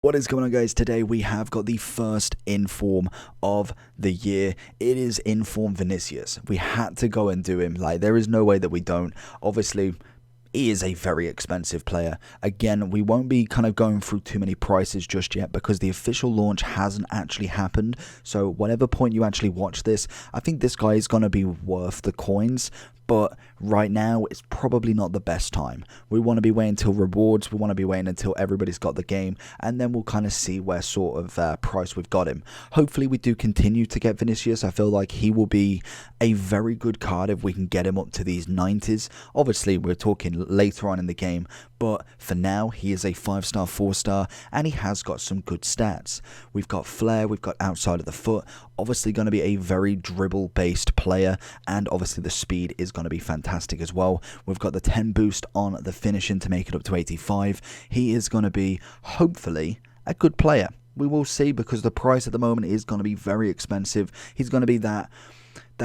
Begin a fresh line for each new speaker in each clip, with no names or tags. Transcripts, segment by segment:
What is going on, guys? Today we have got the first inform of the year. It is inform Vinicius. We had to go and do him. Like, there is no way that we don't. Obviously, he is a very expensive player. Again, we won't be kind of going through too many prices just yet because the official launch hasn't actually happened. So whatever point you actually watch this, I think this guy is going to be worth the coins. But right now, it's probably not the best time. We want to be waiting until rewards. We want to be waiting until everybody's got the game. And then we'll kind of see where sort of price we've got him. Hopefully, we do continue to get Vinicius. I feel like he will be a very good card if we can get him up to these 90s. Obviously, we're talking later on in the game. But for now, he is a 5-star, 4-star, and he has got some good stats. We've got flair, we've got outside of the foot. Obviously going to be a very dribble-based player, and obviously the speed is going to be fantastic as well. We've got the 10 boost on the finishing to make it up to 85. He is going to be, hopefully, a good player. We will see, because the price at the moment is going to be very expensive. He's going to be that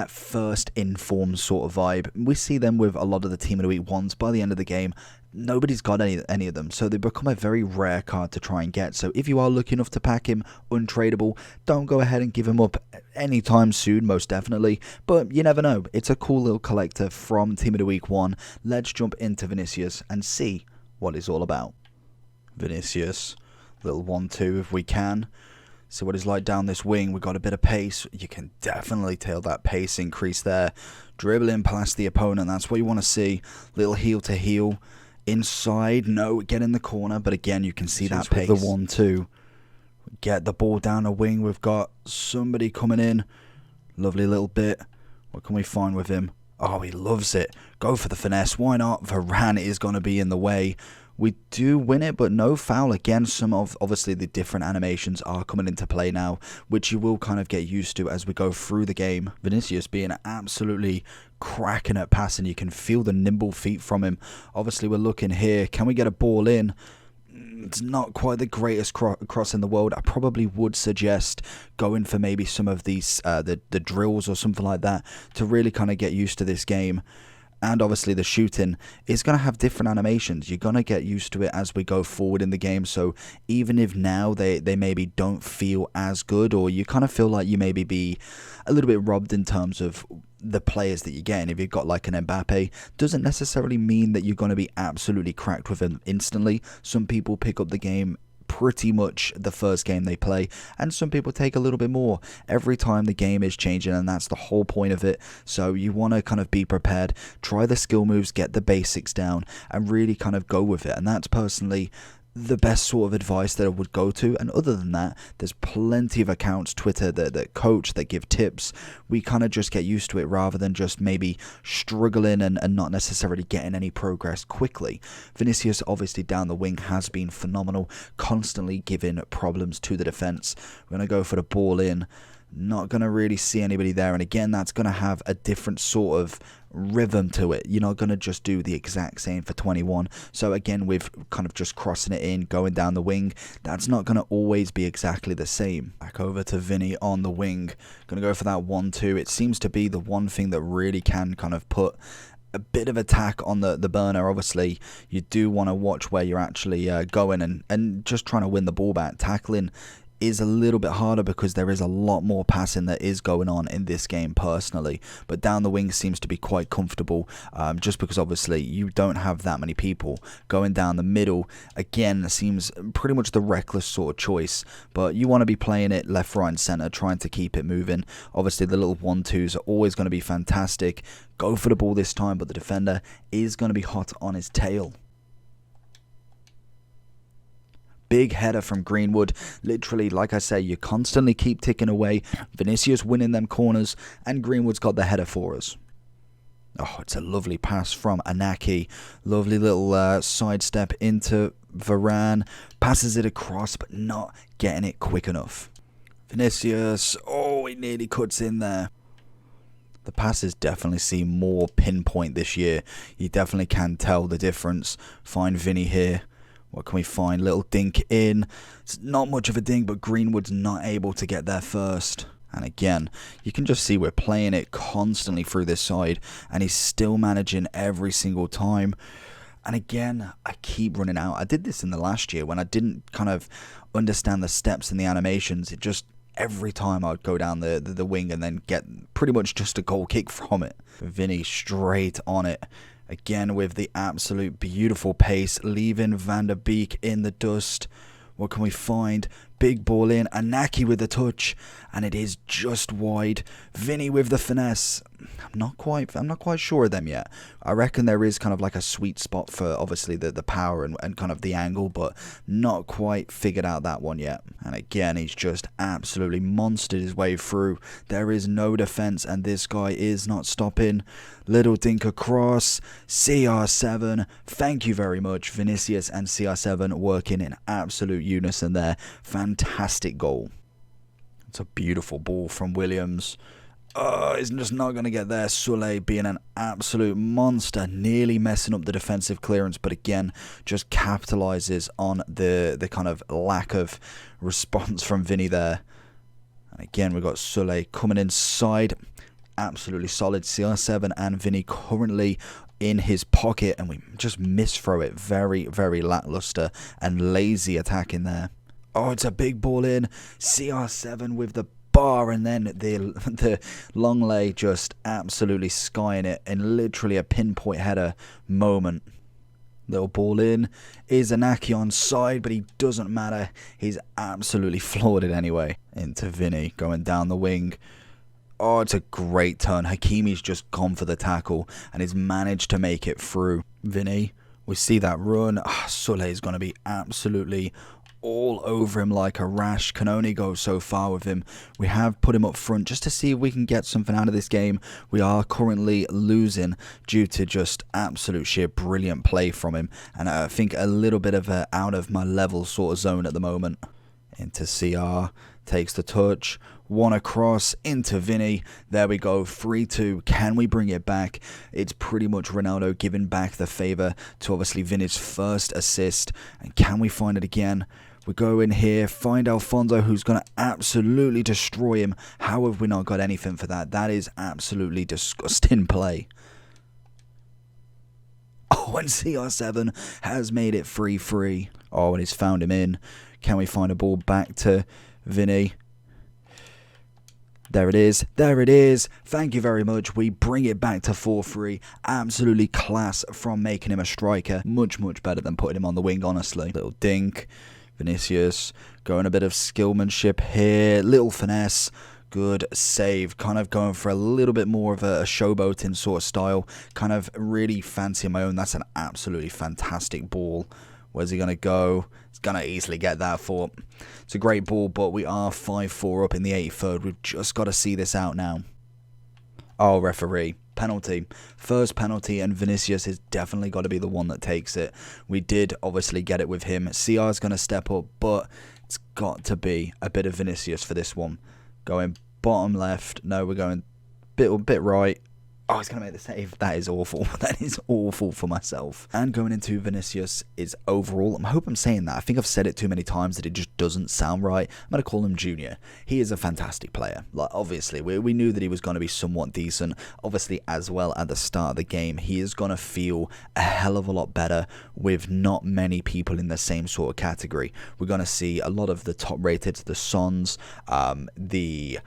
first informed sort of vibe. We see them with a lot of the Team of the Week ones. By the end of the game, nobody's got any of them, so they become a very rare card to try and get. So if you are lucky enough to pack him untradeable, don't go ahead and give him up anytime soon, most definitely. But you never know. It's a cool little collector from Team of the Week 1. Let's jump into Vinicius and see what it's all about. Vinicius, little 1-2 if we can. See what he's like down this wing. We've got a bit of pace. You can definitely tell that pace increase there. Dribbling past the opponent. That's what you want to see. Little heel to heel. Inside. No, get in the corner. But again, you can see that pace. The 1-2. Get the ball down a wing. We've got somebody coming in. Lovely little bit. What can we find with him? Oh, he loves it. Go for the finesse. Why not? Varane is going to be in the way. We do win it, but no foul. Again, some of, obviously, the different animations are coming into play now, which you will kind of get used to as we go through the game. Vinicius being absolutely cracking at passing. You can feel the nimble feet from him. Obviously, we're looking here. Can we get a ball in? It's not quite the greatest cross in the world. I probably would suggest going for maybe some of these, the drills or something like that to really kind of get used to this game. And obviously the shooting is going to have different animations. You're going to get used to it as we go forward in the game. So even if now they maybe don't feel as good, or you kind of feel like you maybe be a little bit robbed in terms of the players that you're getting. If you've got like an Mbappe, doesn't necessarily mean that you're going to be absolutely cracked with him instantly. Some people pick up the game pretty much the first game they play, and some people take a little bit more. Every time the game is changing, and that's the whole point of it. So you want to kind of be prepared, try the skill moves, get the basics down, and really kind of go with it. And that's personally the best sort of advice that I would go to. And other than that, there's plenty of accounts, Twitter, that coach, that give tips. We kind of just get used to it rather than just maybe struggling and not necessarily getting any progress quickly. Vinicius, obviously down the wing, has been phenomenal, constantly giving problems to the defense. We're going to go for the ball in. Not going to really see anybody there. And again, that's going to have a different sort of rhythm to it. You're not going to just do the exact same for 21. So again, with kind of just crossing it in, going down the wing, that's not going to always be exactly the same. Back over to Vinny on the wing. Going to go for that 1-2. It seems to be the one thing that really can kind of put a bit of attack on the burner. Obviously, you do want to watch where you're actually going and just trying to win the ball back. Tackling is a little bit harder because there is a lot more passing that is going on in this game personally, but down the wing seems to be quite comfortable, just because obviously you don't have that many people. Going down the middle again seems pretty much the reckless sort of choice, but you want to be playing it left, right and center, trying to keep it moving. Obviously the little 1-2s are always going to be fantastic. Go for the ball this time, but the defender is going to be hot on his tail. Big header from Greenwood. Literally, like I say, you constantly keep ticking away. Vinicius winning them corners, and Greenwood's got the header for us. Oh, it's a lovely pass from Anaki. Lovely little sidestep into Varane. Passes it across, but not getting it quick enough. Vinicius. Oh, he nearly cuts in there. The passes definitely seem more pinpoint this year. You definitely can tell the difference. Find Vinny here. What can we find? Little dink in. It's not much of a dink, but Greenwood's not able to get there first. And again, you can just see we're playing it constantly through this side, and he's still managing every single time. And again, I keep running out. I did this in the last year when I didn't kind of understand the steps and the animations. It just, every time I'd go down the wing and then get pretty much just a goal kick from it. Vinny straight on it. Again with the absolute beautiful pace, leaving Van der Beek in the dust. What can we find? Big ball in. Anaki with the touch. And it is just wide. Vinny with the finesse. I'm not quite sure of them yet. I reckon there is kind of like a sweet spot for obviously the power and kind of the angle, but not quite figured out that one yet. And again, he's just absolutely monstered his way through. There is no defense, and this guy is not stopping. Little dink across. CR7. Thank you very much. Vinicius and CR7 working in absolute unison there. Fantastic goal. It's a beautiful ball from Williams. He's just not going to get there. Sule being an absolute monster, nearly messing up the defensive clearance, but again, just capitalizes on the kind of lack of response from Vinny there. And again, we've got Sule coming inside. Absolutely solid. CR7 and Vinny currently in his pocket, and we just misthrow it. Very, very lackluster and lazy attack in there. Oh, it's a big ball in. CR7 with the bar, and then the long lay just absolutely skying it in literally a pinpoint header moment. Little ball in. Is Anaki on side, but he doesn't matter. He's absolutely floored it anyway. Into Vinny going down the wing. Oh, it's a great turn. Hakimi's just gone for the tackle and he's managed to make it through. Vinny, we see that run. Sule is going to be absolutely all over him like a rash. Can only go so far with him. We have put him up front just to see if we can get something out of this game. We are currently losing due to just absolute sheer brilliant play from him, and I think a little bit of a out of my level sort of zone at the moment. Into CR, takes the touch, one across into Vinny. There we go, 3-2. Can we bring it back? It's pretty much Ronaldo giving back the favour to obviously Vinny's first assist, and can we find it again? We go in here, find Alfonso, who's going to absolutely destroy him. How have we not got anything for that? That is absolutely disgusting play. Oh, and CR7 has made it 3-3. Oh, and he's found him in. Can we find a ball back to Vinny? There it is. There it is. Thank you very much. We bring it back to 4-3. Absolutely class from making him a striker. Much, much better than putting him on the wing, honestly. Little dink. Vinicius going a bit of skillmanship here. Little finesse. Good save. Kind of going for a little bit more of a showboating sort of style. Kind of really fancy my own. That's an absolutely fantastic ball. Where's he going to go? He's going to easily get that for. It's a great ball, but we are 5-4 up in the 83rd. We've just got to see this out now. Oh, referee. Penalty. First penalty, and Vinicius has definitely got to be the one that takes it. We did obviously get it with him. CR is going to step up, but it's got to be a bit of Vinicius for this one. Going bottom left. No, we're going bit right. Oh, he's going to make the save. That is awful. That is awful for myself. And going into Vinicius is overall, I hope I'm saying that. I think I've said it too many times that it just doesn't sound right. I'm going to call him Junior. He is a fantastic player. Like, obviously, we knew that he was going to be somewhat decent. Obviously, as well at the start of the game, he is going to feel a hell of a lot better with not many people in the same sort of category. We're going to see a lot of the top rated, the Sons, the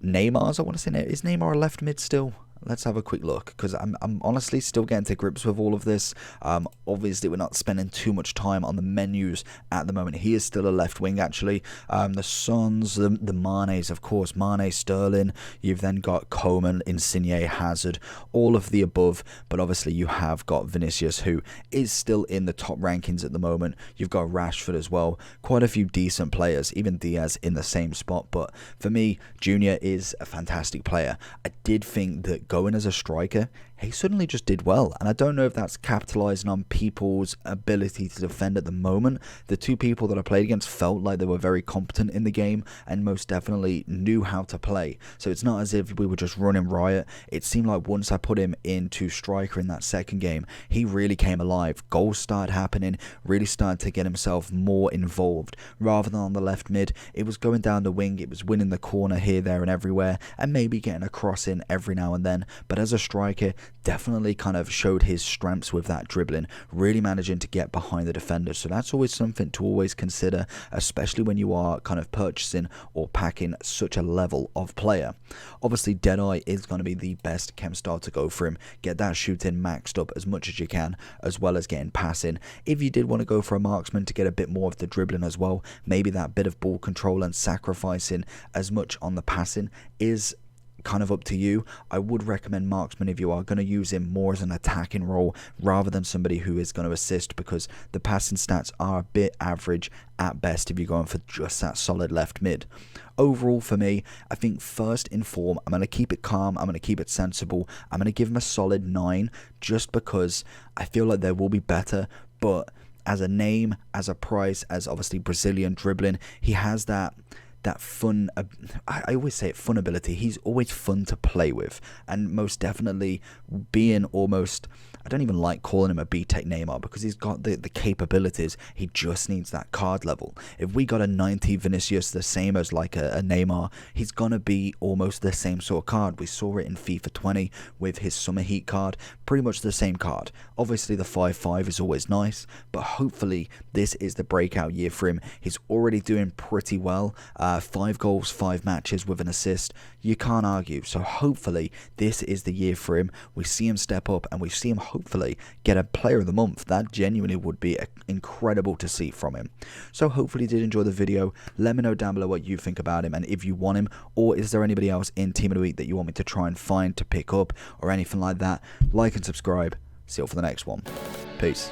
Neymars, I want to say. Is Neymar a left mid still? Let's have a quick look, because I'm honestly still getting to grips with all of this. Obviously, we're not spending too much time on the menus at the moment. He is still a left wing, actually. The Sons, the Manes, of course. Mane, Sterling. You've then got Coman, Insigne, Hazard, all of the above. But obviously, you have got Vinicius, who is still in the top rankings at the moment. You've got Rashford as well. Quite a few decent players, even Diaz in the same spot. But for me, Junior is a fantastic player. I did think that going as a striker, he suddenly just did well, and I don't know if that's capitalizing on people's ability to defend at the moment. The two people that I played against felt like they were very competent in the game and most definitely knew how to play, so it's not as if we were just running riot. It seemed like once I put him into striker in that second game, he really came alive. Goals started happening, really started to get himself more involved. Rather than on the left mid, it was going down the wing, it was winning the corner here, there and everywhere, and maybe getting a cross in every now and then. But as a striker, definitely kind of showed his strengths with that dribbling, really managing to get behind the defender. So that's always something to always consider, especially when you are kind of purchasing or packing such a level of player. Obviously, Deadeye is going to be the best chem style to go for him. Get that shooting maxed up as much as you can, as well as getting passing. If you did want to go for a marksman to get a bit more of the dribbling as well, maybe that bit of ball control and sacrificing as much on the passing is kind of up to you. I would recommend marksman if you are going to use him more as an attacking role rather than somebody who is going to assist, because the passing stats are a bit average at best if you're going for just that solid left mid. Overall for me, I think first in form, I'm going to keep it calm, I'm going to keep it sensible, I'm going to give him a solid 9 just because I feel like there will be better, but as a name, as a price, as obviously Brazilian dribbling, he has that fun, I always say it, fun ability. He's always fun to play with, and most definitely being almost, I don't even like calling him a B-Tech Neymar because he's got the capabilities. He just needs that card level. If we got a 90 Vinicius, the same as like a Neymar, he's gonna be almost the same sort of card. We saw it in FIFA 20 with his Summer Heat card, pretty much the same card. Obviously the 5-5 is always nice, but hopefully this is the breakout year for him. He's already doing pretty well. 5 goals, 5 matches with an assist. You can't argue. So hopefully this is the year for him. We see him step up and we see him hopefully get a player of the month. That genuinely would be incredible to see from him. So hopefully you did enjoy the video. Let me know down below what you think about him and if you want him, or is there anybody else in Team of the Week that you want me to try and find to pick up or anything like that. Like and subscribe. See you all for the next one. Peace.